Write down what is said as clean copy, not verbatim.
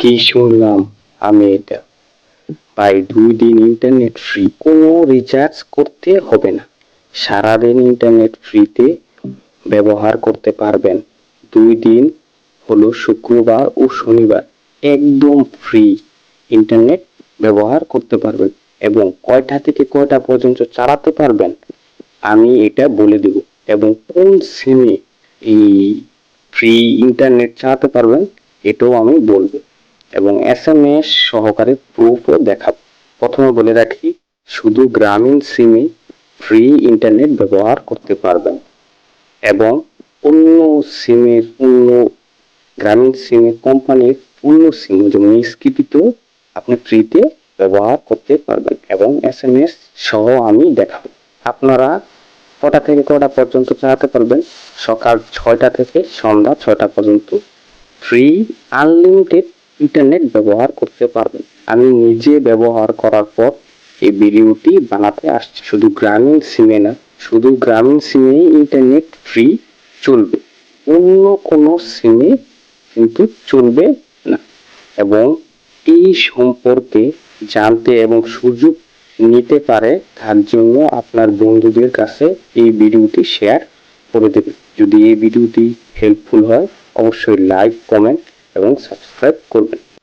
কি শুনলাম আমি এটা? ভাই 2 দিন ইন্টারনেট ফ্রি, কোনো রিচার্জ করতে হবে না, সারাদিন ইন্টারনেট ফ্রিতে ব্যবহার করতে পারবেন। 2 দিন হলো শুক্রবার ও শনিবার, একদম ফ্রি ইন্টারনেট ব্যবহার করতে পারবেন। এবং কয়টা থেকে কয়টা পর্যন্ত চালাতে পারবেন আমি এটা বলে দেব। এবং কোন সিমে এই ফ্রি ইন্টারনেট চালাতে পারবেন এটাও আমি বলবো, এবং এসএমএস সহকারে প্রুফও দেখাবো। প্রথমে বলে রাখি, শুধু গ্রামীণ সিমে ফ্রি ইন্টারনেট ব্যবহার করতে পারবেন, এবং অন্য অন্য গ্রামীণ সিমের কোম্পানির অন্য সিম যেমন স্কিপিতেও আপনি ফ্রিতে ব্যবহার করতে পারবেন, এবং এসএমএস সহ আমি দেখাবো। আপনারা কটা থেকে কটা পর্যন্ত চালাতে পারবেন? সকাল 6টা থেকে সন্ধ্যা 6টা পর্যন্ত ফ্রি আনলিমিটেড ইন্টারনেট ব্যবহার করতে পারবেন। আমি নিজে ব্যবহার করার পর এই ভিডিওটি বানাতে আসছি। শুধু গ্রামীণ সিমে না, শুধু গ্রামীণ সিমেই ইন্টারনেট ফ্রি চলবে, অন্য কোনো সিমে কিন্তু চলবে না। এবং এই সম্পর্কে জানতে এবং সুযোগ নিতে পারে তার জন্য আপনার বন্ধুদের কাছে এই ভিডিওটি শেয়ার করে দেবেন। যদি এই ভিডিওটি হেল্পফুল হয় অবশ্যই লাইক, কমেন্ট এবং সাবস্ক্রাইব করবেন।